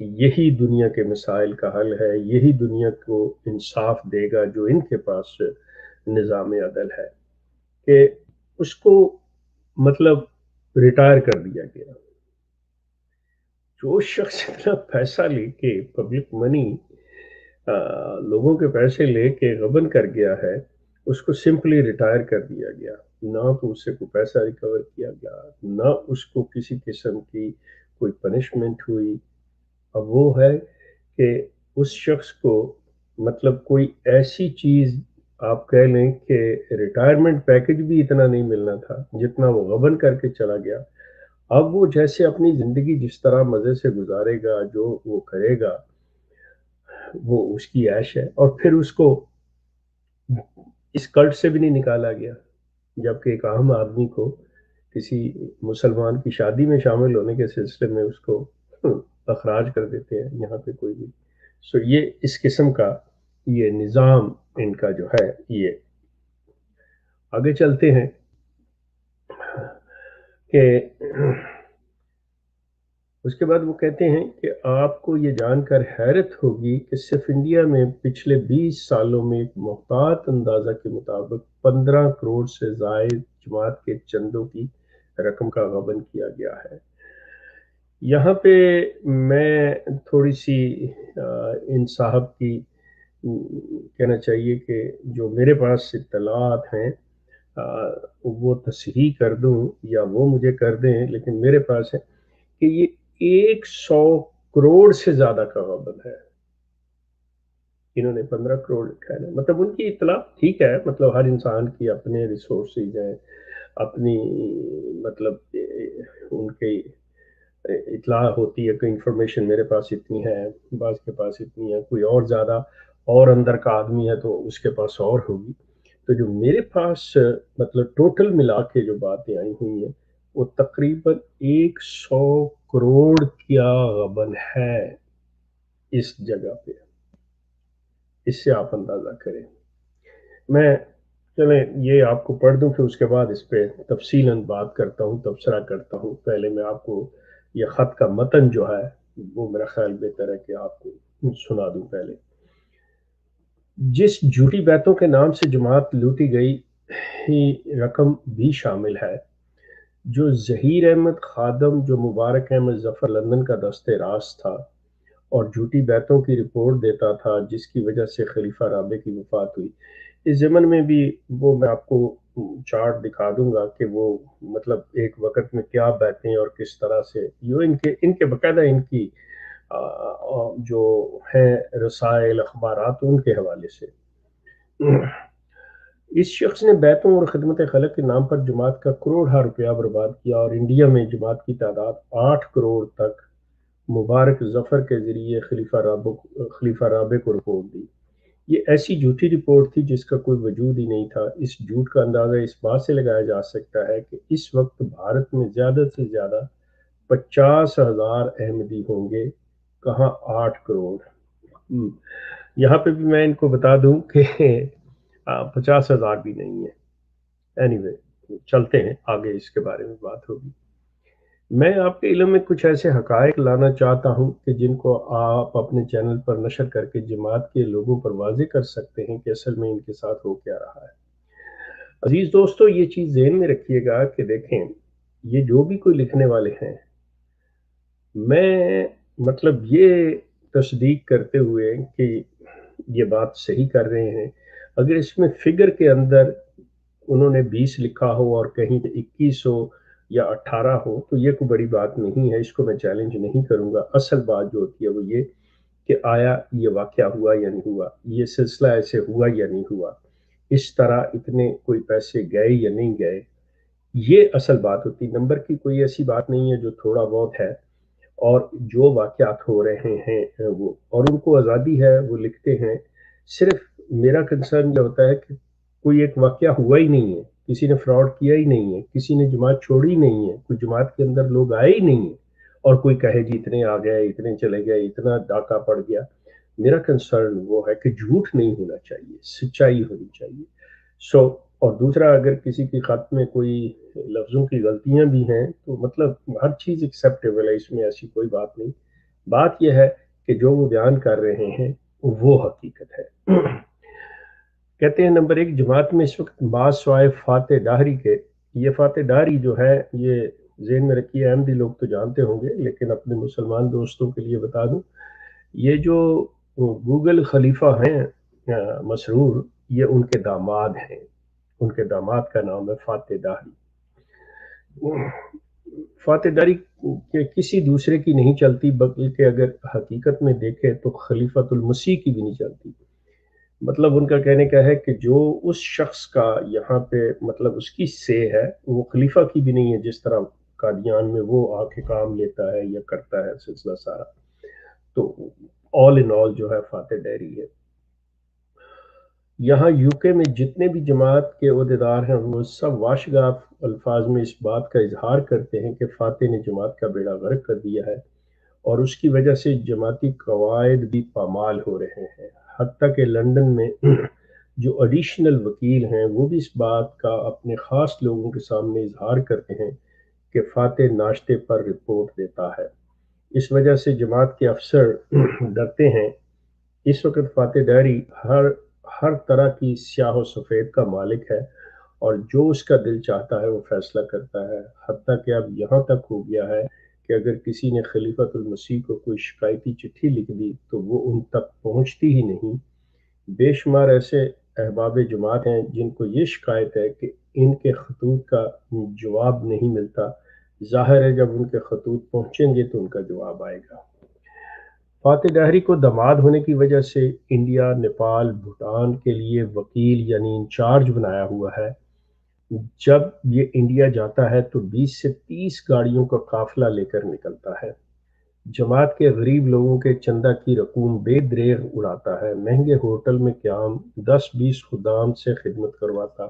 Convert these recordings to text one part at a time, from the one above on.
یہی دنیا کے مسائل کا حل ہے، یہی دنیا کو انصاف دے گا جو ان کے پاس نظام عدل ہے، کہ اس کو مطلب ریٹائر کر دیا گیا۔ جو شخص اتنا پیسہ لے کے پبلک منی لوگوں کے پیسے لے کے غبن کر گیا ہے، اس کو سمپلی ریٹائر کر دیا گیا، نہ تو اس سے کوئی پیسہ ریکور کیا گیا، نہ اس کو کسی قسم کی کوئی پنشمنٹ ہوئی۔ اب وہ ہے کہ اس شخص کو مطلب کوئی ایسی چیز آپ کہہ لیں کہ ریٹائرمنٹ پیکج بھی اتنا نہیں ملنا تھا جتنا وہ غبن کر کے چلا گیا۔ اب وہ جیسے اپنی زندگی جس طرح مزے سے گزارے گا، جو وہ کرے گا وہ اس کی عیش ہے، اور پھر اس کو اس کلٹ سے بھی نہیں نکالا گیا، جبکہ ایک عام آدمی کو کسی مسلمان کی شادی میں شامل ہونے کے سلسلے میں اس کو اخراج کر دیتے ہیں، یہاں پہ کوئی بھی۔ سو یہ اس قسم کا یہ نظام ان کا جو ہے، یہ آگے چلتے ہیں کہ اس کے بعد وہ کہتے ہیں کہ آپ کو یہ جان کر حیرت ہوگی کہ صرف انڈیا میں پچھلے 20 سالوں میں ایک محتاط اندازہ کے مطابق 15 کروڑ سے زائد جماعت کے چندوں کی رقم کا غبن کیا گیا ہے۔ یہاں پہ میں تھوڑی سی ان صاحب کی کہنا چاہیے کہ جو میرے پاس اطلاعات ہیں وہ تصحیح کر دوں یا وہ مجھے کر دیں، لیکن میرے پاس ہے کہ یہ 100 کروڑ سے زیادہ کا غبن ہے۔ انہوں نے 15 کروڑ لکھا ہے، مطلب ان کی اطلاع ٹھیک ہے، مطلب ہر انسان کی اپنے ریسورسز ہیں، اپنی مطلب ان کی اطلاع ہوتی ہے کہ انفارمیشن میرے پاس اتنی ہے، بعض کے پاس اتنی ہے، کوئی اور زیادہ اور اندر کا آدمی ہے تو اس کے پاس اور ہوگی۔ تو جو میرے پاس مطلب ٹوٹل ملا کے جو باتیں آئی ہوئی ہیں وہ تقریباً 100 کروڑ کیا غبن ہے اس جگہ پہ۔ اس سے آپ اندازہ کریں۔ میں چلیں یہ آپ کو پڑھ دوں، پھر اس کے بعد اس پہ تفصیلاً بات کرتا ہوں، تبصرہ کرتا ہوں۔ پہلے میں آپ کو یہ خط کا متن جو ہے وہ میرا خیال بہتر ہے کہ آپ کو سنا دوں پہلے۔ جس جھوٹی بیتوں کے نام سے جماعت لوٹی گئی ہی رقم بھی شامل ہے، جو ظہیر احمد خادم، جو مبارک احمد ظفر لندن کا دست راست تھا اور جھوٹی بیتوں کی رپورٹ دیتا تھا، جس کی وجہ سے خلیفہ رابع کی وفات ہوئی۔ اس ضمن میں بھی وہ میں آپ کو چارٹ دکھا دوں گا کہ وہ مطلب ایک وقت میں کیا بیتیں اور کس طرح سے یہ ان کے باقاعدہ ان کی جو ہیں رسائل اخبارات ان کے حوالے سے۔ اس شخص نے بیتوں اور خدمت خلق کے نام پر جماعت کا کروڑہ روپیہ برباد کیا اور انڈیا میں جماعت کی تعداد 8 کروڑ تک مبارک ظفر کے ذریعے خلیفہ رابع کو رپورٹ دی۔ یہ ایسی جھوٹی رپورٹ تھی جس کا کوئی وجود ہی نہیں تھا۔ اس جھوٹ کا اندازہ اس بات سے لگایا جا سکتا ہے کہ اس وقت بھارت میں زیادہ سے زیادہ 50,000 احمدی ہوں گے، کہاں 8 کروڑ۔ یہاں پہ بھی میں ان کو بتا دوں کہ 50,000 بھی نہیں ہے۔ اینی وے چلتے ہیں آگے، اس کے بارے میں بات ہوگی۔ میں آپ کے علم میں کچھ ایسے حقائق لانا چاہتا ہوں کہ جن کو آپ اپنے چینل پر نشر کر کے جماعت کے لوگوں پر واضح کر سکتے ہیں کہ اصل میں ان کے ساتھ ہو کیا رہا ہے۔ عزیز دوستو، یہ چیز ذہن میں رکھیے گا کہ دیکھیں یہ جو بھی کوئی لکھنے والے ہیں، میں مطلب یہ تصدیق کرتے ہوئے کہ یہ بات صحیح کر رہے ہیں، اگر اس میں فگر کے اندر انہوں نے 20 لکھا ہو اور کہیں 21 ہو یا 18 ہو تو یہ کوئی بڑی بات نہیں ہے، اس کو میں چیلنج نہیں کروں گا۔ اصل بات جو ہوتی ہے وہ یہ کہ آیا یہ واقعہ ہوا یا نہیں ہوا، یہ سلسلہ ایسے ہوا یا نہیں ہوا، اس طرح اتنے کوئی پیسے گئے یا نہیں گئے، یہ اصل بات ہوتی۔ نمبر کی کوئی ایسی بات نہیں ہے جو تھوڑا بہت ہے، اور جو واقعات ہو رہے ہیں وہ، اور ان کو آزادی ہے، وہ لکھتے ہیں۔ صرف میرا کنسرن یہ ہوتا ہے کہ کوئی ایک واقعہ ہوا ہی نہیں ہے، کسی نے فراڈ کیا ہی نہیں ہے، کسی نے جماعت چھوڑی نہیں ہے، کوئی جماعت کے اندر لوگ آئے ہی نہیں ہیں، اور کوئی کہے جی اتنے آ گئے، اتنے چلے گئے، اتنا ڈاکہ پڑ گیا۔ میرا کنسرن وہ ہے کہ جھوٹ نہیں ہونا چاہیے، سچائی ہونی چاہیے۔ اور دوسرا، اگر کسی کی خط میں کوئی لفظوں کی غلطیاں بھی ہیں تو مطلب ہر چیز ایکسیپٹیبل ہے، اس میں ایسی کوئی بات نہیں۔ بات یہ ہے کہ جو وہ بیان کر رہے ہیں وہ حقیقت ہے۔ کہتے ہیں نمبر ایک، جماعت میں اس وقت بعض سوائے فاتح ڈاہری کے، یہ فاتح ڈاہری جو ہے یہ ذہن میں رکھیے، احمدی لوگ تو جانتے ہوں گے لیکن اپنے مسلمان دوستوں کے لیے بتا دوں، یہ جو گوگل خلیفہ ہیں مسرور، یہ ان کے داماد ہیں، ان کے داماد کا نام ہے فاتح ڈاہری۔ فاتح ڈاہری کے کسی دوسرے کی نہیں چلتی، بلکہ اگر حقیقت میں دیکھے تو خلیفۃ المسیح کی بھی نہیں چلتی۔ مطلب ان کا کہنے کا ہے کہ جو اس شخص کا یہاں پہ مطلب اس کی سے ہے، وہ خلیفہ کی بھی نہیں ہے، جس طرح قادیان میں وہ آ کے کام لیتا ہے یا کرتا ہے سلسلہ سارا۔ تو آل ان آل جو ہے فاتح ڈیری ہے۔ یہاں یو کے میں جتنے بھی جماعت کے عہدیدار ہیں وہ سب واشگاف الفاظ میں اس بات کا اظہار کرتے ہیں کہ فاتح نے جماعت کا بیڑا غرق کر دیا ہے، اور اس کی وجہ سے جماعتی قواعد بھی پامال ہو رہے ہیں۔ حتیٰ کہ لندن میں جو ایڈیشنل وکیل ہیں وہ بھی اس بات کا اپنے خاص لوگوں کے سامنے اظہار کرتے ہیں کہ فاتح ناشتے پر رپورٹ دیتا ہے۔ اس وجہ سے جماعت کے افسر ڈرتے ہیں۔ اس وقت فاتح ڈیری ہر طرح کی سیاہ و سفید کا مالک ہے، اور جو اس کا دل چاہتا ہے وہ فیصلہ کرتا ہے۔ حتیٰ کہ اب یہاں تک ہو گیا ہے کہ اگر کسی نے خلیفۃ المسیح کو کوئی شکایتی چٹھی لکھ دی تو وہ ان تک پہنچتی ہی نہیں۔ بے شمار ایسے احباب جماعت ہیں جن کو یہ شکایت ہے کہ ان کے خطوط کا جواب نہیں ملتا۔ ظاہر ہے جب ان کے خطوط پہنچیں گے تو ان کا جواب آئے گا۔ فاتح ڈاہری کو داماد ہونے کی وجہ سے انڈیا، نیپال، بھوٹان کے لیے وکیل یعنی انچارج بنایا ہوا ہے۔ جب یہ انڈیا جاتا ہے تو 20 سے 30 گاڑیوں کا قافلہ لے کر نکلتا ہے۔ جماعت کے غریب لوگوں کے چندہ کی رقوم بے دریغ اڑاتا ہے، مہنگے ہوٹل میں قیام، 10-20 خدام سے خدمت کرواتا۔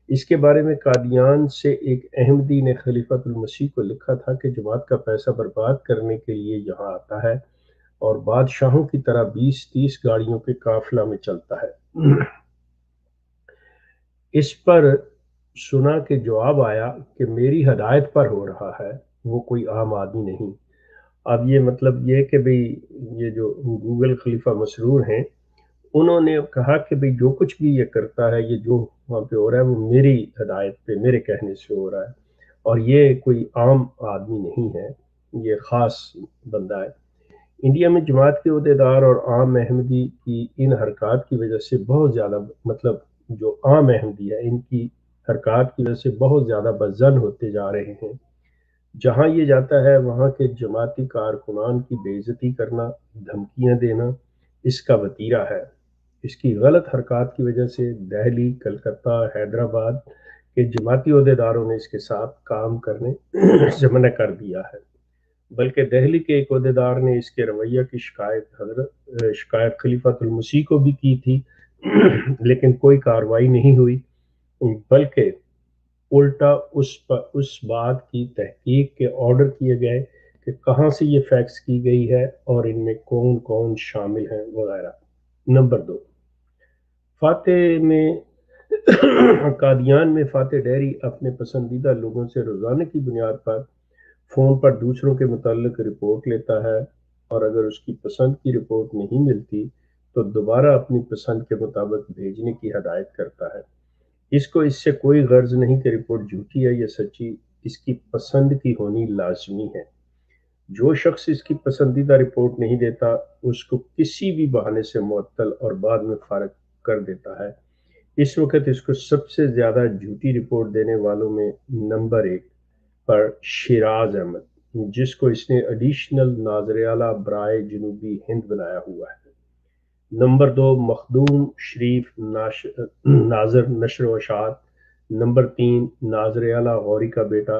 اس کے بارے میں قادیان سے ایک احمدی نے خلیفۃ المسیح کو لکھا تھا کہ جماعت کا پیسہ برباد کرنے کے لیے یہاں آتا ہے اور بادشاہوں کی طرح 20-30 گاڑیوں کے قافلہ میں چلتا ہے۔ اس پر سنا کہ جواب آیا کہ میری ہدایت پر ہو رہا ہے، وہ کوئی عام آدمی نہیں۔ اب یہ مطلب یہ کہ بھئی یہ جو گوگل خلیفہ مسرور ہیں، انہوں نے کہا کہ بھئی جو کچھ بھی یہ کرتا ہے، یہ جو وہاں پہ ہو رہا ہے وہ میری ہدایت پہ، میرے کہنے سے ہو رہا ہے، اور یہ کوئی عام آدمی نہیں ہے، یہ خاص بندہ ہے۔ انڈیا میں جماعت کے عہدیدار اور عام احمدی کی ان حرکات کی وجہ سے بہت زیادہ مطلب جو عام احمدی ہے ان کی حرکات کی وجہ سے بہت زیادہ بدظن ہوتے جا رہے ہیں۔ جہاں یہ جاتا ہے وہاں کے جماعتی کارکنان کی بے عزتی کرنا، دھمکیاں دینا اس کا وتیرہ ہے۔ اس کی غلط حرکات کی وجہ سے دہلی، کلکتہ، حیدرآباد کے جماعتی عہدیداروں نے اس کے ساتھ کام کرنے سے منع کر دیا ہے۔ بلکہ دہلی کے ایک عہدیدار نے اس کے رویہ کی شکایت خلیفۃ المسیح کو بھی کی تھی، لیکن کوئی کارروائی نہیں ہوئی، بلکہ الٹا اس بات کی تحقیق کے آرڈر کیے گئے کہ کہاں سے یہ فیکس کی گئی ہے اور ان میں کون کون شامل ہیں وغیرہ۔ نمبر 2، فاتح میں قادیان میں فاتح ڈیری اپنے پسندیدہ لوگوں سے روزانہ کی بنیاد پر فون پر دوسروں کے متعلق رپورٹ لیتا ہے، اور اگر اس کی پسند کی رپورٹ نہیں ملتی تو دوبارہ اپنی پسند کے مطابق بھیجنے کی ہدایت کرتا ہے۔ اس کو اس سے کوئی غرض نہیں کہ رپورٹ جھوٹی ہے یا سچی، اس کی پسند کی ہونی لازمی ہے۔ جو شخص اس کی پسندیدہ رپورٹ نہیں دیتا اس کو کسی بھی بہانے سے معطل اور بعد میں فارغ کر دیتا ہے۔ اس وقت اس کو سب سے زیادہ جھوٹی رپورٹ دینے والوں میں نمبر 1 پر شیراز احمد، جس کو اس نے ایڈیشنل ناظر اعلیٰ برائے جنوبی ہند بنایا ہوا ہے۔ نمبر 2 مخدوم شریف ناظر نشر و اشاعت۔ نمبر 3 ناظر اعلیٰ غوری کا بیٹا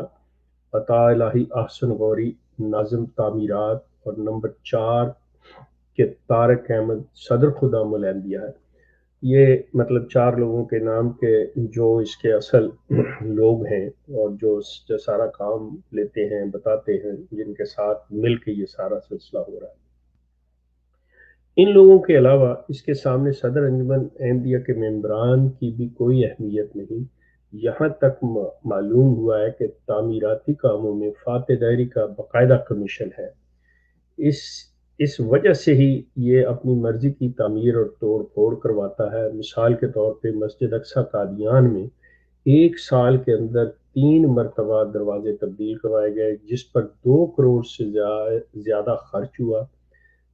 عطا الہی احسن غوری، ناظم تعمیرات۔ اور نمبر 4 کہ طارق احمد صدر خدام الانبیاء ہے۔ یہ مطلب 4 لوگوں کے نام کے جو اس کے اصل لوگ ہیں اور جو سارا کام لیتے ہیں، بتاتے ہیں، جن کے ساتھ مل کے یہ سارا سلسلہ ہو رہا ہے۔ ان لوگوں کے علاوہ اس کے سامنے صدر انجمن احمدیہ کے ممبران کی بھی کوئی اہمیت نہیں۔ یہاں تک معلوم ہوا ہے کہ تعمیراتی کاموں میں فاتح ڈیری کا باقاعدہ کمیشن ہے۔ اس اس وجہ سے ہی یہ اپنی مرضی کی تعمیر اور توڑ پھوڑ کرواتا ہے۔ مثال کے طور پہ مسجد اقصی قادیان میں ایک سال کے اندر 3 مرتبہ دروازے تبدیل کروائے گئے، جس پر 2 کروڑ سے زیادہ خرچ ہوا۔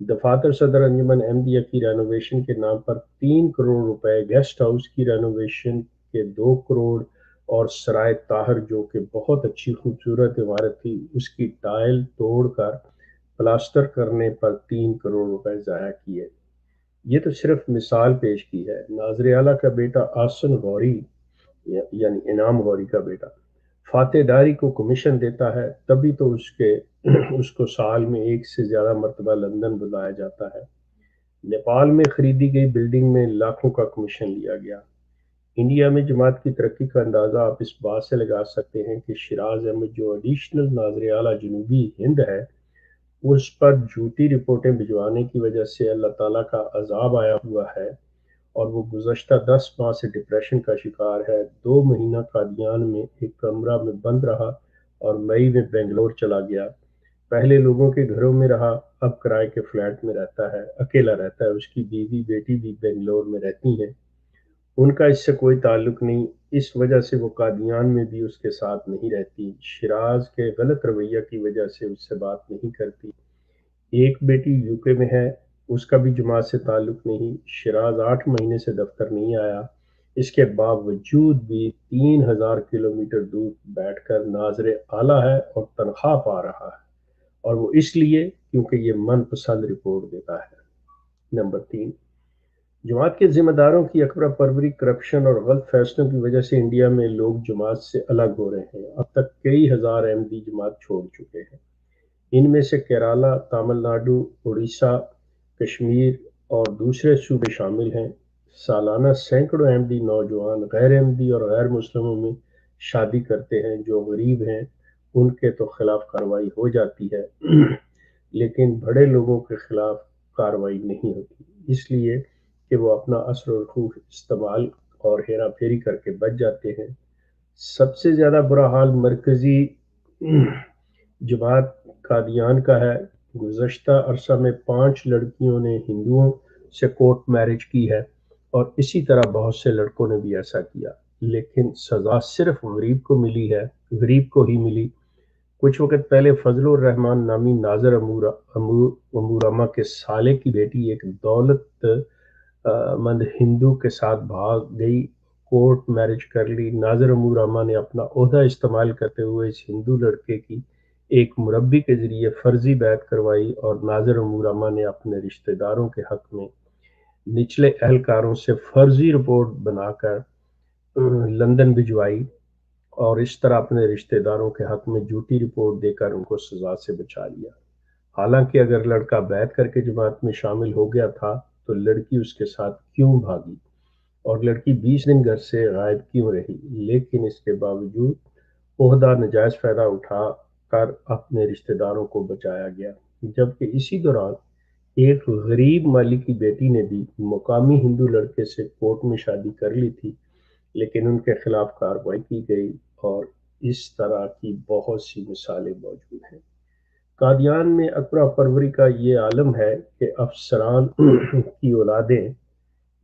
دفاتر صدر انجمن احمدیہ کی رینوویشن کے نام پر 3 کروڑ روپے، گیسٹ ہاؤس کی رینوویشن کے 2 کروڑ، اور سرائے طاہر جو کہ بہت اچھی خوبصورت عمارت تھی اس کی ٹائل توڑ کر پلاسٹر کرنے پر 3 کروڑ روپے ضائع کیے۔ یہ تو صرف مثال پیش کی ہے۔ ناظر اعلیٰ کا بیٹا آسن غوری، یعنی انعام غوری کا بیٹا، فاتح ڈاری کو کمیشن دیتا ہے، تبھی تو اس کو سال میں 1 سے زیادہ مرتبہ لندن بلایا جاتا ہے۔ نیپال میں خریدی گئی بلڈنگ میں لاکھوں کا کمیشن لیا گیا۔ انڈیا میں جماعت کی ترقی کا اندازہ آپ اس بات سے لگا سکتے ہیں کہ شیراز احمد جو ایڈیشنل ناظر اعلیٰ جنوبی ہند ہے، اس پر جھوٹی رپورٹیں بھجوانے کی وجہ سے اللہ تعالیٰ کا عذاب آیا ہوا ہے، اور وہ گزشتہ 10 ماہ سے ڈپریشن کا شکار ہے۔ 2 مہینہ قادیان میں ایک کمرہ میں بند رہا اور مئی میں بنگلور چلا گیا۔ پہلے لوگوں کے گھروں میں رہا، اب کرائے کے فلیٹ میں رہتا ہے، اکیلا رہتا ہے۔ اس کی بیوی بیٹی بھی بنگلور میں رہتی ہیں، ان کا اس سے کوئی تعلق نہیں، اس وجہ سے وہ قادیان میں بھی اس کے ساتھ نہیں رہتی۔ شیراز کے غلط رویہ کی وجہ سے اس سے بات نہیں کرتی۔ ایک بیٹی یوکے میں ہے، اس کا بھی جماعت سے تعلق نہیں۔ شیراز 8 مہینے سے دفتر نہیں آیا، اس کے باوجود بھی 3000 کلومیٹر دور بیٹھ کر ناظر اعلیٰ ہے اور تنخواہ پا رہا ہے، اور وہ اس لیے کیونکہ یہ من پسند رپورٹ دیتا ہے۔ نمبر 3، جماعت کے ذمہ داروں کی اکبر پروری، کرپشن اور غلط فیصلوں کی وجہ سے انڈیا میں لوگ جماعت سے الگ ہو رہے ہیں۔ اب تک کئی ہزار احمدی جماعت چھوڑ چکے ہیں۔ ان میں سے کیرالہ، تامل ناڈو، اڑیسہ، کشمیر اور دوسرے صوبے شامل ہیں۔ سالانہ سینکڑوں احمدی نوجوان غیر احمدی اور غیر مسلموں میں شادی کرتے ہیں۔ جو غریب ہیں ان کے تو خلاف کارروائی ہو جاتی ہے، لیکن بڑے لوگوں کے خلاف کارروائی نہیں ہوتی، اس لیے کہ وہ اپنا اثر و رسوخ استعمال اور ہیرا پھیری کر کے بچ جاتے ہیں۔ سب سے زیادہ برا حال مرکزی جماعت قادیان کا ہے۔ گزشتہ عرصہ میں 5 لڑکیوں نے ہندوؤں سے کورٹ میرج کی ہے، اور اسی طرح بہت سے لڑکوں نے بھی ایسا کیا، لیکن سزا صرف غریب کو ہی ملی۔ کچھ وقت پہلے فضل الرحمان نامی ناظر امورامہ کے سالے کی بیٹی ایک دولت مند ہندو کے ساتھ بھاگ گئی، کورٹ میرج کر لی۔ ناظر امورامہ نے اپنا عہدہ استعمال کرتے ہوئے اس ہندو لڑکے کی ایک مربی کے ذریعے فرضی بیعت کروائی، اور ناظر امورامہ نے اپنے رشتہ داروں کے حق میں نچلے اہلکاروں سے فرضی رپورٹ بنا کر لندن بھجوائی، اور اس طرح اپنے رشتہ داروں کے حق میں جھوٹی رپورٹ دے کر ان کو سزا سے بچا لیا۔ حالانکہ اگر لڑکا بیعت کر کے جماعت میں شامل ہو گیا تھا تو لڑکی اس کے ساتھ کیوں بھاگی، اور لڑکی 20 دن گھر سے غائب کیوں رہی؟ لیکن اس کے باوجود عہدہ ناجائز فائدہ اٹھا کر اپنے رشتہ داروں کو بچایا گیا، جبکہ اسی دوران ایک غریب مالی کی بیٹی نے بھی مقامی ہندو لڑکے سے کورٹ میں شادی کر لی تھی، لیکن ان کے خلاف کارروائی کی گئی، اور اس طرح کی بہت سی مثالیں موجود ہیں۔ قادیان میں اکبر پروری کا یہ عالم ہے کہ افسران کی اولادیں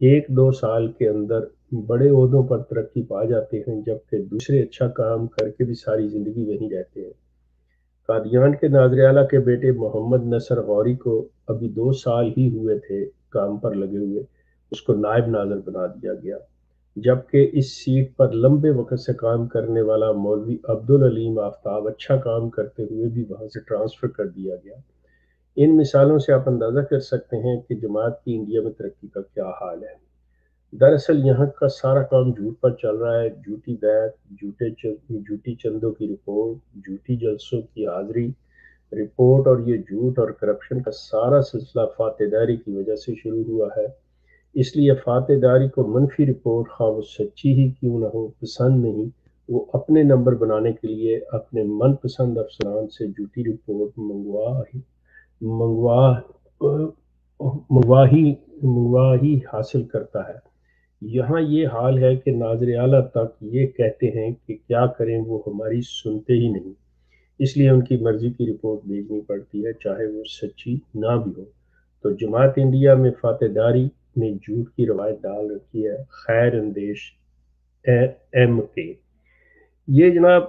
1-2 سال کے اندر بڑے عہدوں پر ترقی پا جاتے ہیں، جبکہ دوسرے اچھا کام کر کے بھی ساری زندگی وہیں رہتے ہیں۔ قادیان کے ناظر اعلیٰ کے بیٹے محمد نصر غوری کو ابھی 2 سال ہی ہوئے تھے کام پر لگے ہوئے، اس کو نائب ناظر بنا دیا گیا، جبکہ اس سیٹ پر لمبے وقت سے کام کرنے والا مولوی عبدالعلیم آفتاب اچھا کام کرتے ہوئے بھی وہاں سے ٹرانسفر کر دیا گیا۔ ان مثالوں سے آپ اندازہ کر سکتے ہیں کہ جماعت کی انڈیا میں ترقی کا کیا حال ہے۔ دراصل یہاں کا سارا کام جھوٹ پر چل رہا ہے، جھوٹی بیعت، جھوٹی چندوں کی رپورٹ، جھوٹی جلسوں کی حاضری رپورٹ، اور یہ جھوٹ اور کرپشن کا سارا سلسلہ فاتح ڈاری کی وجہ سے شروع ہوا ہے۔ اس لیے فاتح ڈاری کو منفی رپورٹ، خواہ وہ سچی ہی کیوں نہ ہو، پسند نہیں۔ وہ اپنے نمبر بنانے کے لیے اپنے من پسند افسران سے جھوٹی رپورٹ منگوا ہی حاصل کرتا ہے۔ یہاں یہ حال ہے کہ ناظر اعلیٰ تک یہ کہتے ہیں کہ کیا کریں، وہ ہماری سنتے ہی نہیں۔ اس لیے ان کی مرضی کی رپورٹ بھیجنی پڑتی ہے چاہے وہ سچی نہ بھی ہو۔ تو جماعت انڈیا میں فاتح داری نے جھوٹ کی روایت ڈال رکھی ہے، خیر اندیش ایم کے۔ یہ جناب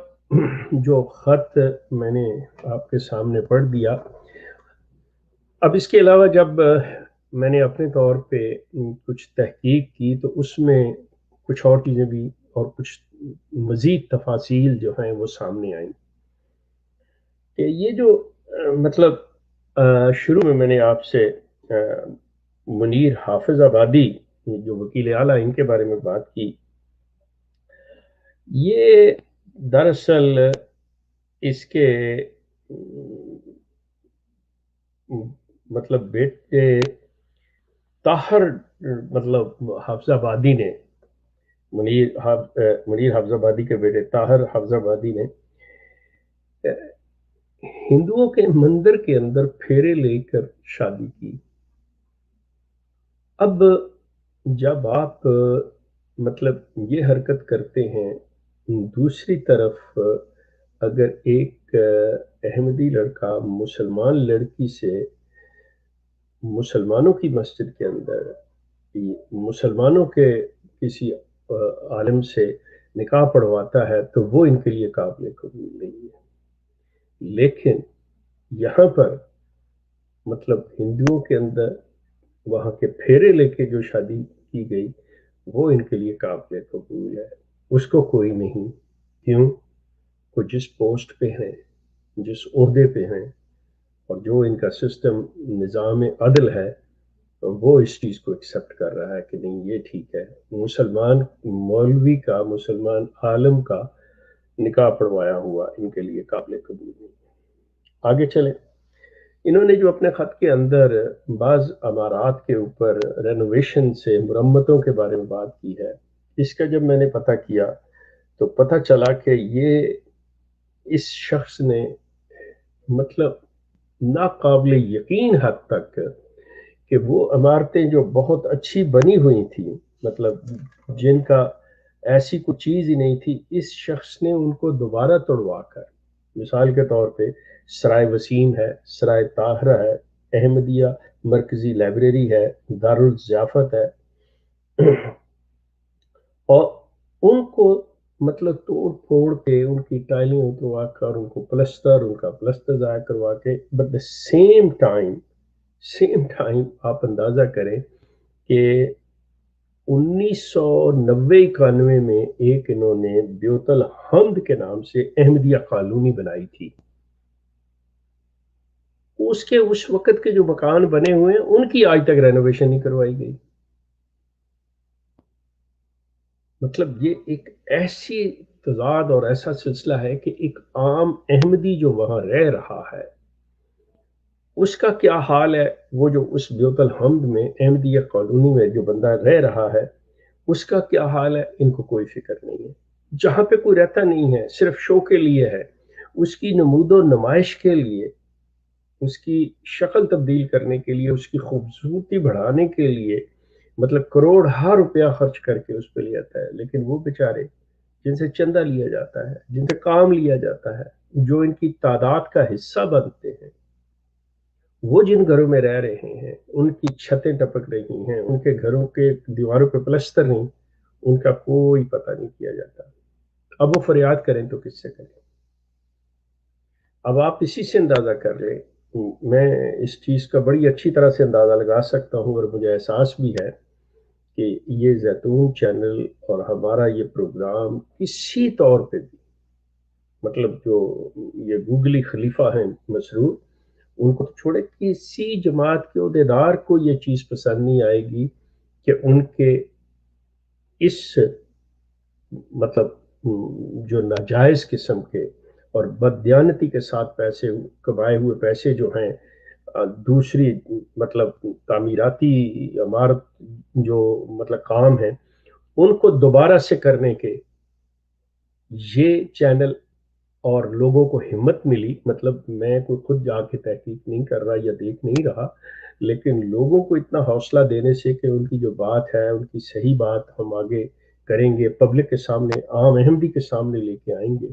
جو خط میں نے آپ کے سامنے پڑھ دیا، اب اس کے علاوہ جب میں نے اپنے طور پہ کچھ تحقیق کی تو اس میں کچھ اور چیزیں بھی اور کچھ مزید تفاصیل جو ہیں وہ سامنے آئیں کہ یہ جو مطلب شروع میں نے آپ سے منیر حافظ آبادی جو وکیل اعلیٰ ان کے بارے میں بات کی، یہ دراصل اس کے مطلب بیٹے طاہر مطلب حافظ آبادی نے منیر حافظ آبادی کے بیٹے طاہر حافظ آبادی نے ہندوؤں کے مندر کے اندر پھیرے لے کر شادی کی۔ اب جب آپ مطلب یہ حرکت کرتے ہیں، دوسری طرف اگر ایک احمدی لڑکا مسلمان لڑکی سے مسلمانوں کی مسجد کے اندر مسلمانوں کے کسی عالم سے نکاح پڑھواتا ہے تو وہ ان کے لیے قابل قبول نہیں ہے، لیکن یہاں پر مطلب ہندوؤں کے اندر وہاں کے پھیرے لے کے جو شادی کی گئی وہ ان کے لیے قابل قبول ہے، اس کو کوئی نہیں۔ کیوں؟ وہ جس پوسٹ پہ ہیں، جس عہدے پہ ہیں، اور جو ان کا سسٹم نظام عدل ہے وہ اس چیز کو ایکسیپٹ کر رہا ہے کہ نہیں یہ ٹھیک ہے، مسلمان مولوی کا مسلمان عالم کا نکاح پڑھوایا ہوا ان کے لیے قابل قبول نہیں۔ آگے چلیں، انہوں نے جو اپنے خط کے اندر بعض عمارات کے اوپر رینوویشن سے مرمتوں کے بارے میں بات کی ہے، اس کا جب میں نے پتہ کیا تو پتہ چلا کہ یہ اس شخص نے مطلب ناقابل یقین حد تک کہ وہ عمارتیں جو بہت اچھی بنی ہوئی تھیں، مطلب جن کا ایسی کوئی چیز ہی نہیں تھی، اس شخص نے ان کو دوبارہ توڑوا کر، مثال کے طور پہ سرائے وسیم ہے، سرائے طاہرہ ہے، احمدیہ مرکزی لائبریری ہے، دارالضیافت ہے، اور ان کو مطلب توڑ پھوڑ کے ان کی ٹائلیں اتروا کر ان کو ان کا پلسٹر ضائع کروا کے، بٹ دا سیم ٹائم آپ اندازہ کریں کہ 1990-91 میں ایک انہوں نے بیوت الحمد کے نام سے احمدیہ کالونی بنائی تھی۔ اس وقت کے جو مکان بنے ہوئے ہیں ان کی آج تک رینوویشن نہیں کروائی گئی۔ مطلب یہ ایک ایسی تضاد اور ایسا سلسلہ ہے کہ ایک عام احمدی جو وہاں رہ رہا ہے اس کا کیا حال ہے، وہ جو اس بیوت الحمد میں احمدیہ کالونی میں جو بندہ رہ رہا ہے اس کا کیا حال ہے، ان کو کوئی فکر نہیں ہے۔ جہاں پہ کوئی رہتا نہیں ہے، صرف شو کے لیے ہے، اس کی نمود و نمائش کے لیے، اس کی شکل تبدیل کرنے کے لیے، اس کی خوبصورتی بڑھانے کے لیے مطلب کروڑ ہا روپیہ خرچ کر کے اس پہ لے آتا ہے، لیکن وہ بیچارے جن سے چندہ لیا جاتا ہے، جن سے کام لیا جاتا ہے، جو ان کی تعداد کا حصہ بنتے ہیں، وہ جن گھروں میں رہ رہے ہیں ان کی چھتیں ٹپک رہی ہیں، ان کے گھروں کے دیواروں پہ پلستر نہیں، ان کا کوئی پتہ نہیں کیا جاتا۔ اب وہ فریاد کریں تو کس سے کریں؟ اب آپ اسی سے اندازہ کر لیں، میں اس چیز کا بڑی اچھی طرح سے اندازہ لگا سکتا ہوں اور مجھے احساس بھی ہے کہ یہ زیتون چینل اور ہمارا یہ پروگرام کسی طور پہ بھی مطلب جو یہ گوگلی خلیفہ ہیں مسرور، ان کو چھوڑے کسی جماعت کے عہدیدار کو یہ چیز پسند نہیں آئے گی کہ ان کے اس مطلب جو ناجائز قسم کے اور بددیانتی کے ساتھ پیسے کمائے ہوئے پیسے جو ہیں دوسری مطلب تعمیراتی عمارت جو مطلب کام ہے ان کو دوبارہ سے کرنے کے یہ چینل اور لوگوں کو ہمت ملی، مطلب میں کوئی خود جا کے تحقیق نہیں کر رہا یا دیکھ نہیں رہا، لیکن لوگوں کو اتنا حوصلہ دینے سے کہ ان کی جو بات ہے ان کی صحیح بات ہم آگے کریں گے، پبلک کے سامنے، عام احمدی کے سامنے لے کے آئیں گے،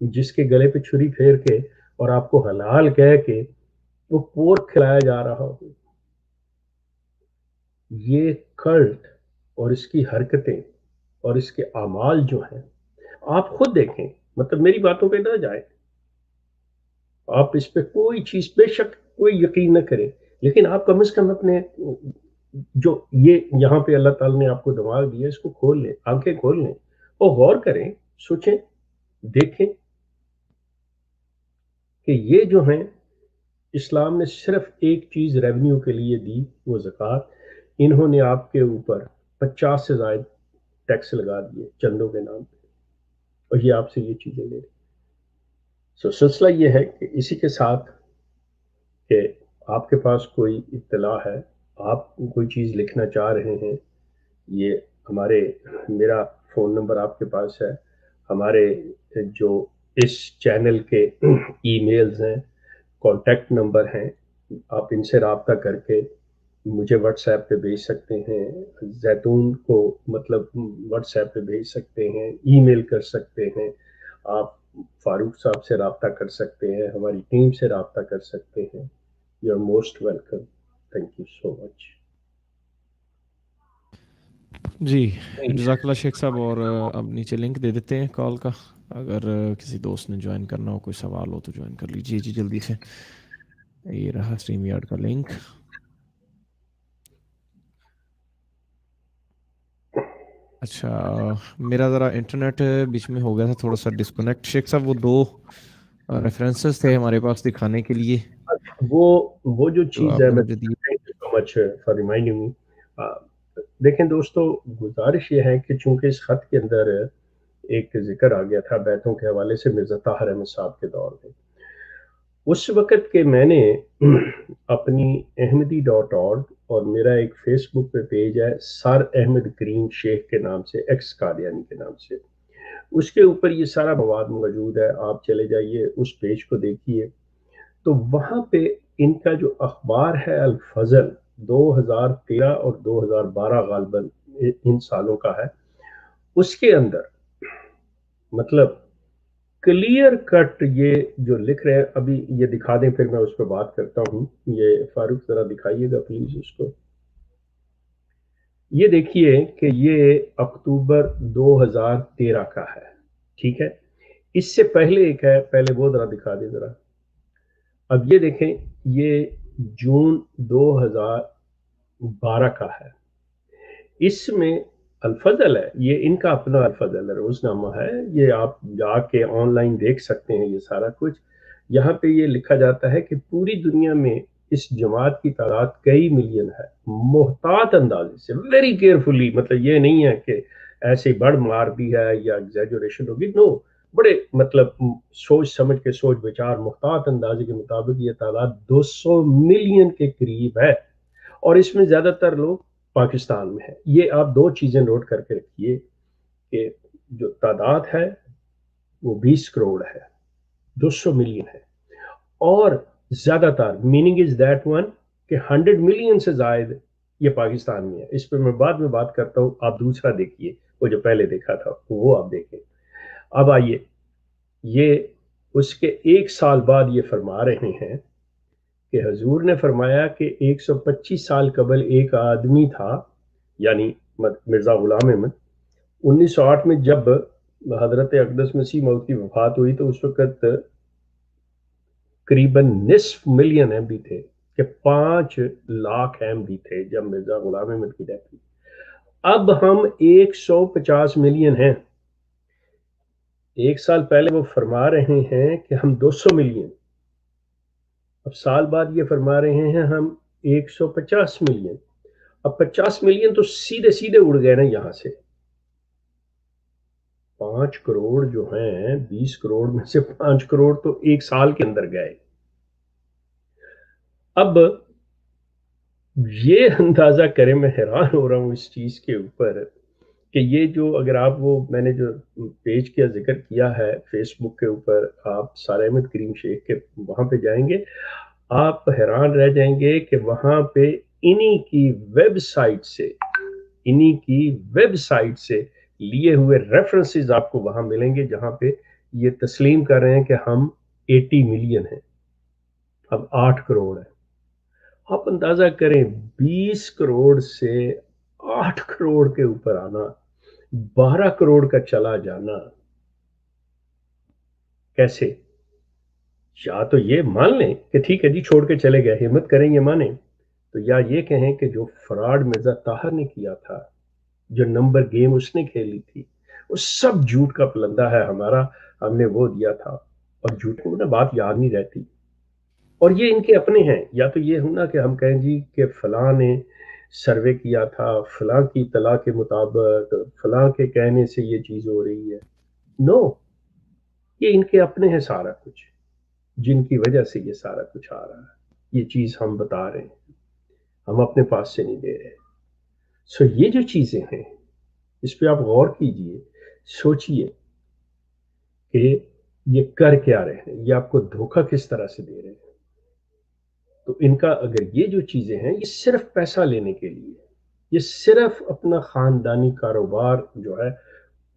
جس کے گلے پہ چھری پھیر کے اور آپ کو حلال کہہ کے وہ پورک کھلایا جا رہا ہو. یہ کلٹ اور اس کی حرکتیں اور اس کے اعمال جو ہیں آپ خود دیکھیں, مطلب میری باتوں پہ نہ جائیں, آپ اس پہ کوئی چیز بے شک کوئی یقین نہ کریں, لیکن آپ کم از کم اپنے جو یہ یہاں پہ اللہ تعالیٰ نے آپ کو دماغ دیا اس کو کھول لیں, آنکھیں کھول لیں اور غور کریں, سوچیں, دیکھیں کہ یہ جو ہیں اسلام نے صرف ایک چیز ریونیو کے لیے دی, وہ زکوٰۃ. انہوں نے آپ کے اوپر 50 سے زائد ٹیکس لگا دیے چندوں کے نام پہ, اور یہ آپ سے یہ چیزیں لے رہے. سو سلسلہ یہ ہے کہ اسی کے ساتھ کہ آپ کے پاس کوئی اطلاع ہے, آپ کوئی چیز لکھنا چاہ رہے ہیں, یہ میرا فون نمبر آپ کے پاس ہے, ہمارے جو اس چینل کے ای میلز ہیں, کانٹیکٹ نمبر ہیں, آپ ان سے رابطہ کر کے مجھے واٹس ایپ پہ بھیج سکتے ہیں, زیتون کو مطلب واٹس ایپ پہ بھیج سکتے ہیں, ای میل کر سکتے ہیں, آپ فاروق صاحب سے رابطہ کر سکتے ہیں, ہماری ٹیم سے رابطہ کر سکتے ہیں. You are most welcome. Thank you so much. جی جزاک اللہ شیخ صاحب. اور اب نیچے لنک دے دیتے ہیں کال کا, اگر کسی دوست نے جوائن کرنا ہو, کوئی سوال ہو تو جوائن کر لیجیے جی جلدی سے. یہ رہا اسٹریم یارڈ کا لنک. اچھا میرا ذرا انٹرنیٹ بیچ میں ہو گیا تھا تھوڑا سا ڈسکنیکٹ. شیخ صاحب وہ 2 ریفرنسز تھے ہمارے پاس دکھانے کے لیے, وہ جو جو چیز آپ ہے, نے میں مجھے دی. Thank you so much for reminding me. دیکھیں دوستو, گزارش یہ ہے کہ چونکہ اس خط کے اندر ایک ذکر آ گیا تھا بیتوں کے حوالے سے مرزا طاہر احمد صاحب کے دور میں, اس وقت کے میں نے اپنی ahmadi.org اور میرا ایک فیس بک پہ پیج ہے سر احمد کریم شیخ کے نام سے, ایکس قادیانی کے نام سے, اس کے اوپر یہ سارا مواد موجود ہے. آپ چلے جائیے اس پیج کو دیکھیے, تو وہاں پہ ان کا جو اخبار ہے الفضل 2013 اور 2012 غالباً ان سالوں کا ہے, اس کے اندر مطلب کلیئر کٹ یہ جو لکھ رہے ہیں, ابھی یہ دکھا دیں پھر میں اس پہ بات کرتا ہوں. یہ فاروق ذرا دکھائیے گا پلیز اس کو. یہ دیکھیے کہ یہ اکتوبر 2013 کا ہے, ٹھیک ہے. اس سے پہلے ایک ہے, پہلے وہ ذرا دکھا دیں ذرا. اب یہ دیکھیں, یہ جون 2012 کا ہے. اس میں الفضل ہے, یہ ان کا اپنا الفضل روزنامہ ہے, یہ آپ جا کے آن لائن دیکھ سکتے ہیں یہ سارا کچھ. یہاں پہ یہ لکھا جاتا ہے کہ پوری دنیا میں اس جماعت کی تعداد کئی ملین ہے. محتاط اندازے سے, ویری کیئرفلی, مطلب یہ نہیں ہے کہ ایسے بڑھ مار دی ہے یا ایگزیجوریشن ہوگی, نو, بڑے مطلب سوچ سمجھ کے, سوچ بچار, محتاط اندازے کے مطابق یہ تعداد 200 ملین کے قریب ہے, اور اس میں زیادہ تر لوگ پاکستان میں ہے. یہ آپ 2 چیزیں نوٹ کر کے رکھیے کہ جو تعداد ہے وہ 20 کروڑ ہے, 200 ملین ہے, اور زیادہ تر میننگ از دیٹ ون کہ 100 ملین سے زائد یہ پاکستان میں ہے. اس پہ میں بعد میں بات کرتا ہوں, آپ دوسرا دیکھیے, وہ جو پہلے دیکھا تھا وہ آپ دیکھیں. اب آئیے, یہ اس کے 1 سال بعد یہ فرما رہے ہیں کہ حضور نے فرمایا کہ 125 سال قبل ایک آدمی تھا, یعنی مرزا غلام احمد. 1908 میں جب حضرت اقدس مسیح موعود کی وفات ہوئی تو اس وقت قریباً نصف ملین احمدی تھے, کہ 5 لاکھ احمدی تھے جب مرزا غلام احمد کی ڈیتھ ہوئی. اب ہم 150 ملین ہیں. 1 سال پہلے وہ فرما رہے ہیں کہ ہم 200 ملین, اب سال بعد یہ فرما رہے ہیں ہم 150 ملین. اب 50 ملین تو سیدھے سیدھے اڑ گئے نا یہاں سے. 5 کروڑ جو ہیں, 20 کروڑ میں سے 5 کروڑ تو 1 سال کے اندر گئے. اب یہ اندازہ کریں, میں حیران ہو رہا ہوں اس چیز کے اوپر کہ یہ جو, اگر آپ وہ میں نے جو پیج کا ذکر کیا ہے فیس بک کے اوپر, آپ سر احمد کریم شیخ کے وہاں پہ جائیں گے, آپ حیران رہ جائیں گے کہ وہاں پہ انہی کی ویب سائٹ سے لیے ہوئے ریفرنسز آپ کو وہاں ملیں گے, جہاں پہ یہ تسلیم کر رہے ہیں کہ ہم 80 ملین ہیں، اب 8 کروڑ ہے. آپ اندازہ کریں 20 کروڑ سے 8 کروڑ کے اوپر آنا، 12 کروڑ کا چلا جانا کیسے؟ یا تو یہ مان لیں کہ ٹھیک ہے جی چھوڑ کے چلے گئے، ہمت کریں یہ مانیں، تو یا یہ کہیں کہ جو فراڈ مرزا طاہر نے کیا تھا، جو نمبر گیم اس نے کھیلی تھی، وہ سب جھوٹ کا پلندہ ہے ہمارا، ہم نے وہ دیا تھا. اور جھوٹ کو نا بات یاد نہیں رہتی، اور یہ ان کے اپنے ہیں. یا تو یہ ہونا کہ ہم کہیں جی کہ فلاں نے سروے کیا تھا، فلاں کی اطلاع کے مطابق فلاں کے کہنے سے یہ چیز ہو رہی ہے. نو، یہ ان کے اپنے ہیں سارا کچھ، جن کی وجہ سے یہ سارا کچھ آ رہا ہے. یہ چیز ہم بتا رہے ہیں، ہم اپنے پاس سے نہیں دے رہے. سو یہ جو چیزیں ہیں اس پہ آپ غور کیجئے، سوچئے کہ یہ کر کیا رہے ہیں، یہ آپ کو دھوکہ کس طرح سے دے رہے ہیں. تو ان کا اگر یہ جو چیزیں ہیں یہ صرف پیسہ لینے کے لیے، یہ صرف اپنا خاندانی کاروبار جو ہے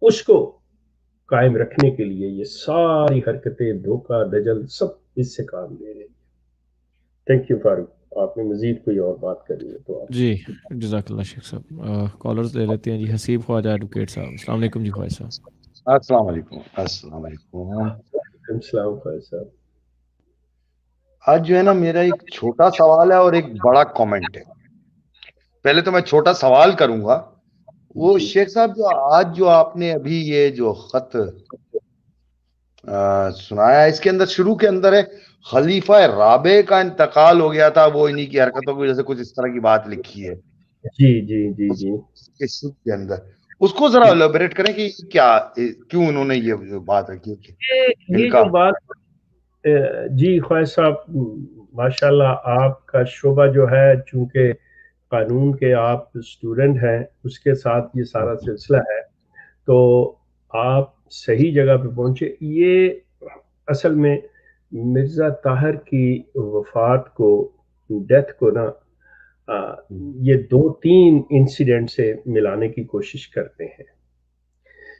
اس کو قائم رکھنے کے لیے یہ ساری حرکتیں، دھوکہ دجل سب اس سے کام لے رہے ہیں. تھینک یو فاروق، آپ نے مزید کوئی اور بات کرنی ہے تو آپ. جی جزاک اللہ شیخ صاحب. کالرز لے لیتے ہیں جی. حسیب خواجہ ایڈوکیٹ صاحب، السلام علیکم جی. خواجہ صاحب السلام علیکم. السلام علیکم. وعلیکم السلام خواجہ صاحب. آج جو ہے نا میرا ایک چھوٹا سوال ہے اور ایک بڑا کامنٹ ہے. پہلے تو میں چھوٹا سوال کروں گا. وہ شیخ صاحب جو آپ نے ابھی یہ جو خط سنایا، اس کے اندر شروع کے اندر ہے خلیفہ رابع کا انتقال ہو گیا تھا، وہ انہی کی حرکتوں کی وجہ سے، کچھ اس طرح کی بات لکھی ہے جی جی جی جی اس شروع کے اندر. اس کو ذرا الیبوریٹ کریں کہ کیا، کیوں انہوں نے یہ بات رکھی کہ یہ جو بات. جی خواجہ صاحب، ماشاءاللہ آپ کا شعبہ جو ہے، چونکہ قانون کے آپ اسٹوڈنٹ ہیں، اس کے ساتھ یہ سارا سلسلہ ہے، تو آپ صحیح جگہ پہ پہنچے. یہ اصل میں مرزا طاہر کی وفات کو، ڈیتھ کو نا یہ 2-3 انسیڈنٹ سے ملانے کی کوشش کرتے ہیں.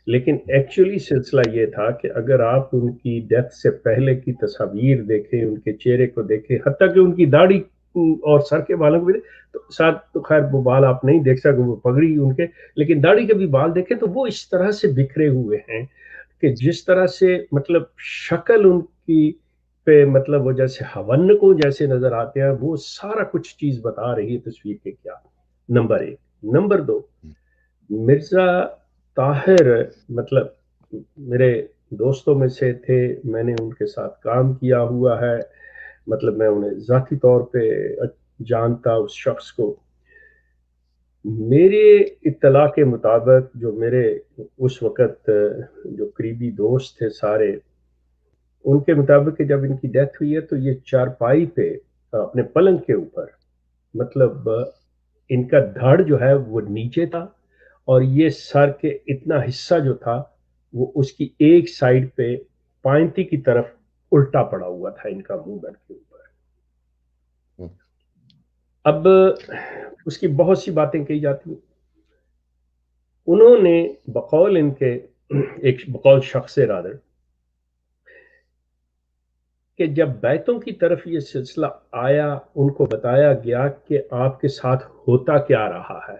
لیکن ایکچولی سلسلہ یہ تھا کہ اگر آپ ان کی ڈیتھ سے پہلے کی تصاویر دیکھیں، ان کے چہرے کو دیکھیں، حتیٰ کہ ان کی داڑھی اور سر کے بالوں کو بھی تو ساتھ تو خیر وہ بال آپ نہیں دیکھ سکتے، وہ پگڑی ان کے، لیکن داڑھی کے بھی بال دیکھیں تو وہ اس طرح سے بکھرے ہوئے ہیں کہ جس طرح سے مطلب شکل ان کی پہ مطلب وہ جیسے ہون کو جیسے نظر آتے ہیں، وہ سارا کچھ چیز بتا رہی ہے تصویر کے. کیا نمبر 1. نمبر 2، مرزا طاہر مطلب میرے دوستوں میں سے تھے، میں نے ان کے ساتھ کام کیا ہوا ہے، مطلب میں انہیں ذاتی طور پہ جانتا اس شخص کو. میرے اطلاع کے مطابق جو میرے اس وقت جو قریبی دوست تھے سارے، ان کے مطابق کہ جب ان کی ڈیتھ ہوئی ہے تو یہ چارپائی پہ اپنے پلنگ کے اوپر، مطلب ان کا دھڑ جو ہے وہ نیچے تھا، اور یہ سر کے اتنا حصہ جو تھا وہ اس کی ایک سائڈ پہ پائنتی کی طرف الٹا پڑا ہوا تھا ان کا منہ بن کے اوپر. اب اس کی بہت سی باتیں کہی جاتی ہیں. انہوں نے بقول ان کے ایک بقول شخص رادر کہ جب بیتوں کی طرف یہ سلسلہ آیا، ان کو بتایا گیا کہ آپ کے ساتھ ہوتا کیا رہا ہے،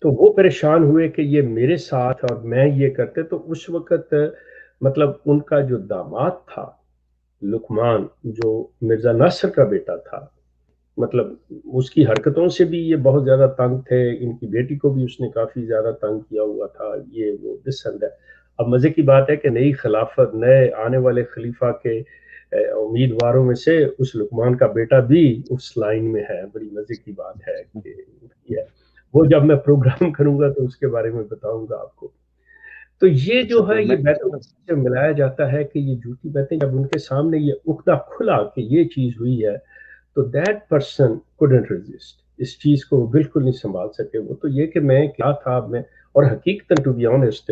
تو وہ پریشان ہوئے کہ یہ میرے ساتھ اور میں یہ کرتے. تو اس وقت مطلب ان کا جو داماد تھا لقمان، جو مرزا ناصر کا بیٹا تھا، مطلب اس کی حرکتوں سے بھی یہ بہت زیادہ تنگ تھے. ان کی بیٹی کو بھی اس نے کافی زیادہ تنگ کیا ہوا تھا. یہ وہ دسند ہے. اب مزے کی بات ہے کہ نئی خلافت، نئے آنے والے خلیفہ کے امیدواروں میں سے اس لقمان کا بیٹا بھی اس لائن میں ہے. بڑی مزے کی بات ہے کہ وہ جب میں پروگرام کروں گا تو اس کے بارے میں بتاؤں گا آپ کو. تو یہ جو ہے یہ بیتوں سے ملایا جاتا ہے کہ یہ جھوٹی بیتیں، جب ان کے سامنے یہ عقدہ کھلا کہ یہ چیز ہوئی ہے تو دیٹ پرسن couldn't resist، اس چیز کو وہ بالکل نہیں سنبھال سکے. وہ تو یہ کہ میں کیا تھا میں، اور حقیقتاً to be honest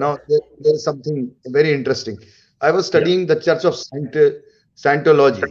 Now there is something very interesting. I was studying the Church of Scientology.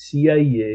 CIA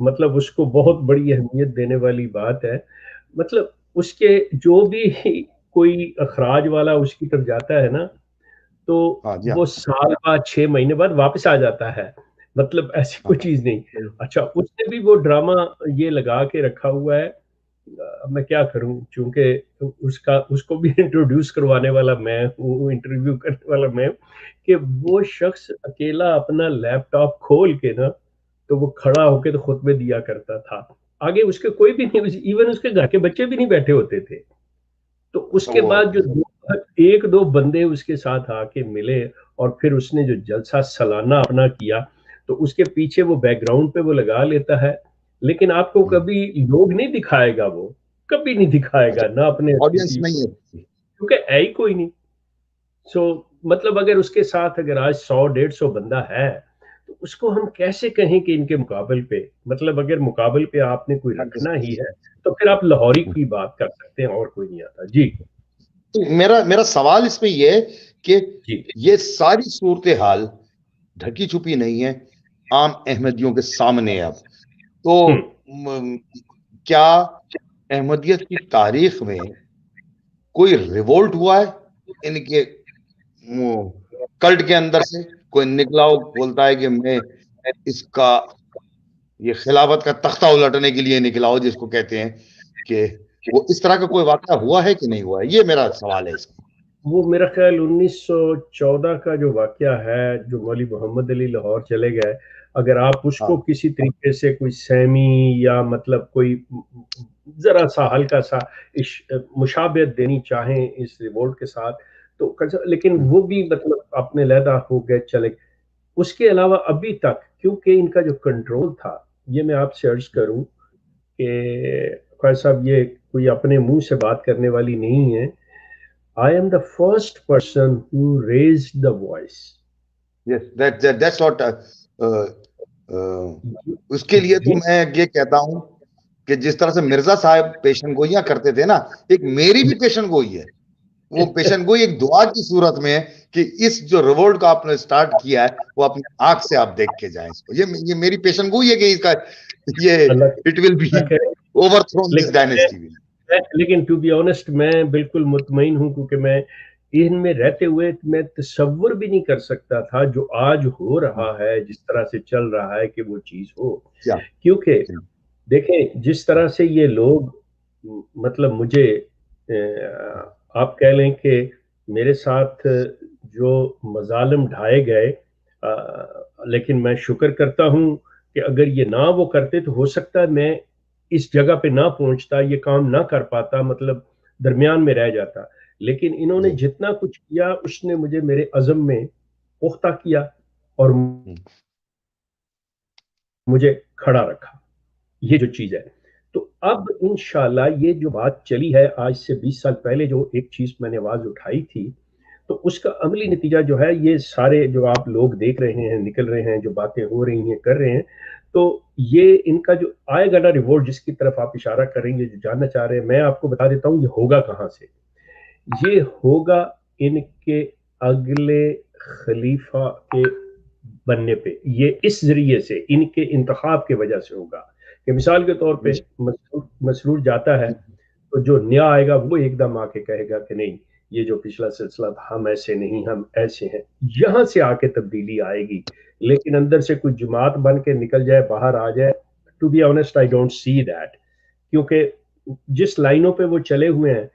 مطلب اس کو بہت بڑی اہمیت دینے والی بات ہے. مطلب اس کے جو بھی کوئی اخراج والا اس کی طرف جاتا ہے نا تو ہاں جی ہاں وہ سال بعد 6 مہینے بعد واپس آ جاتا ہے. مطلب ایسی ہاں کوئی چیز نہیں. اچھا اس نے بھی وہ ڈرامہ یہ لگا کے رکھا ہوا ہے. اب میں کیا کروں چونکہ اس کو بھی انٹروڈیوس کروانے والا میں ہوں, انٹرویو کرنے والا میں ہوں, کہ وہ شخص اکیلا اپنا لیپ ٹاپ کھول کے نا تو وہ کھڑا ہو کے تو خطبے دیا کرتا تھا. آگے اس کے کوئی بھی نہیں, ایون اس کے گھر کے بچے بھی نہیں بیٹھے ہوتے تھے. تو اس کے وہ بعد جو ایک دو بندے اس کے ساتھ آ کے ملے اور پھر اس نے جو جلسہ سالانہ اپنا کیا تو اس کے پیچھے وہ بیک گراؤنڈ پہ وہ لگا لیتا ہے, لیکن آپ کو کبھی لوگ نہیں دکھائے گا, وہ کبھی نہیں دکھائے اچھا گا نہ اپنے آڈینس نہیں ہے. کیونکہ ہے ہی کوئی نہیں. سو مطلب اگر اس کے ساتھ اگر آج 100-150 بندہ ہے تو اس کو ہم کیسے کہیں کہ ان کے مقابل پہ, مطلب اگر مقابل پہ آپ نے کوئی رکھنا ہی ہے تو پھر آپ لاہوری کی بات کر سکتے ہیں اور کوئی نہیں آتا. جی میرا سوال اس میں یہ ہے کہ جی یہ ساری صورتحال ڈھکی چھپی نہیں ہے, عام احمدیوں کے سامنے ہے. اب تو کیا احمدیت کی تاریخ میں کوئی ریوولٹ ہوا ہے ان کے کلٹ کے اندر سے؟ کوئی نکلا ہو بولتا ہے کہ میں اس کا یہ خلافت کا تختہ الٹنے کے لیے نکلا ہو, جس کو کہتے ہیں, کہ وہ اس طرح کا کوئی واقعہ ہوا ہے کہ نہیں ہوا ہے؟ یہ میرا سوال ہے اس کا. وہ میرا خیال 1914 کا جو واقعہ ہے جو مولوی محمد علی لاہور چلے گئے, اگر آپ اس کو کسی طریقے سے کوئی سیمی یا مطلب کوئی ذرا سا ہلکا سا مشابہت دینی چاہیں اس ریوولٹ کے ساتھ تو, لیکن وہ بھی مطلب اپنے علیحدہ ہو گئے چلے. اس کے علاوہ ابھی تک کیونکہ ان کا جو کنٹرول تھا, یہ میں آپ سے عرض کروں کہ خواجہ صاحب یہ کوئی اپنے منہ سے بات کرنے والی نہیں ہے. I am the first person who raised the voice. Yes, that's what, اس کے لیے تو میں یہ کہتا ہوں کہ جس طرح سے مرزا صاحب پیشن گوئیاں کرتے تھے نا, ایک میری بھی پیشن گوئی ہے. وہ پیشن گوئی ایک دعا کی صورت میں ہے کہ اس جو ریوولٹ کا آپ نے سٹارٹ کیا ہے وہ اپنے آنکھ سے آپ دیکھ کے جائیں اس کو. یہ میری پیشن گوئی ہے کہ اس کا یہ it will be overthrown this dynasty. لیکن ٹو بی آنےسٹ میں بالکل مطمئن ہوں کیونکہ میں ان میں رہتے ہوئے میں تصور بھی نہیں کر سکتا تھا جو آج ہو رہا ہے, جس طرح سے چل رہا ہے کہ وہ چیز ہو. کیونکہ دیکھیں جس طرح سے یہ لوگ مطلب مجھے آپ کہہ لیں کہ میرے ساتھ جو مظالم ڈھائے گئے, لیکن میں شکر کرتا ہوں کہ اگر یہ نہ وہ کرتے تو ہو سکتا ہے میں اس جگہ پہ نہ پہنچتا, یہ کام نہ کر پاتا, مطلب درمیان میں رہ جاتا. لیکن انہوں نے جتنا کچھ کیا اس نے مجھے میرے عزم میں پختہ کیا اور مجھے کھڑا رکھا. یہ جو چیز ہے تو اب انشاءاللہ یہ جو بات چلی ہے آج سے 20 سال پہلے, جو ایک چیز میں نے آواز اٹھائی تھی, تو اس کا عملی نتیجہ جو ہے یہ سارے جو آپ لوگ دیکھ رہے ہیں, نکل رہے ہیں, جو باتیں ہو رہی ہیں, کر رہے ہیں, تو یہ ان کا جو آئے گا نا ریوولٹ جس کی طرف آپ اشارہ کریں گے, جو جاننا چاہ رہے ہیں, میں آپ کو بتا دیتا ہوں یہ ہوگا کہاں سے. یہ ہوگا ان کے اگلے خلیفہ کے بننے پہ. یہ اس ذریعے سے ان کے انتخاب کی وجہ سے ہوگا کہ مثال کے طور پہ مسرور جاتا ہے تو جو نیا آئے گا وہ ایک دم آ کے کہے گا کہ نہیں یہ جو پچھلا سلسلہ تھا ہم ایسے نہیں, ہم ایسے ہیں. یہاں سے آ کے تبدیلی آئے گی, لیکن اندر سے کوئی جماعت بن کے نکل جائے, باہر آ جائے, to be honest I don't see that. کیونکہ جس لائنوں پہ وہ چلے ہوئے ہیں,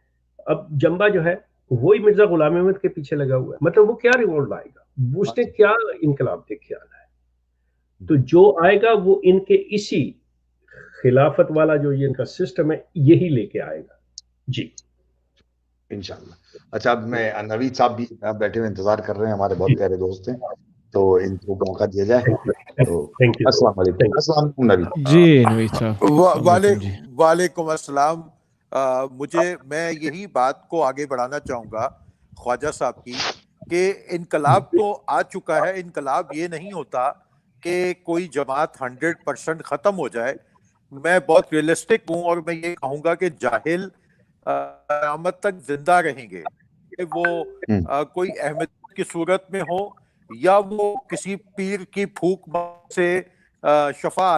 اب جمبا جو ہے وہی مرزا غلام احمد کے پیچھے لگا ہوا ہے. مطلب وہ کیا ریوولٹ لائے گا, اس نے کیا انقلاب دیکھ کے آنا ہے. تو جو آئے گا وہ ان کے اسی خلافت والا جو یہ ان کا سسٹم ہے یہی لے کے آئے گا. جی انشاءاللہ. اچھا اب میں نوید صاحب بھی بیٹھے ہوئے انتظار کر رہے ہیں, ہمارے بہت پیارے دوست ہیں, تو ان کو موقع دیا جائے. تو السلام علیکم. السلام علیکم نوید جی. نوید صاحب وعلیکم السلام. میں یہی بات کو آگے بڑھانا چاہوں گا خواجہ صاحب کی کہ انقلاب تو آ چکا ہے. انقلاب یہ نہیں ہوتا کہ کوئی جماعت 100% ختم ہو جائے. میں بہت ریئلسٹک ہوں اور میں یہ کہوں گا کہ جاہل قیامت تک زندہ رہیں گے, وہ کوئی احمد کی صورت میں ہو یا وہ کسی پیر کی پھونک سے شفا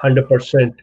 100%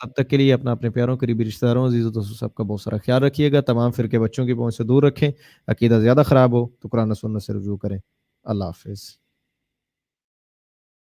تب تک کے لیے اپنا اپنے پیاروں قریبی رشتہ داروں عزیز و دوستوں سب کا بہت سارا خیال رکھیے گا. تمام فرقے بچوں کی پہنچ سے دور رکھیں. عقیدہ زیادہ خراب ہو تو قرآن و سنت سے رجوع کریں. اللہ حافظ.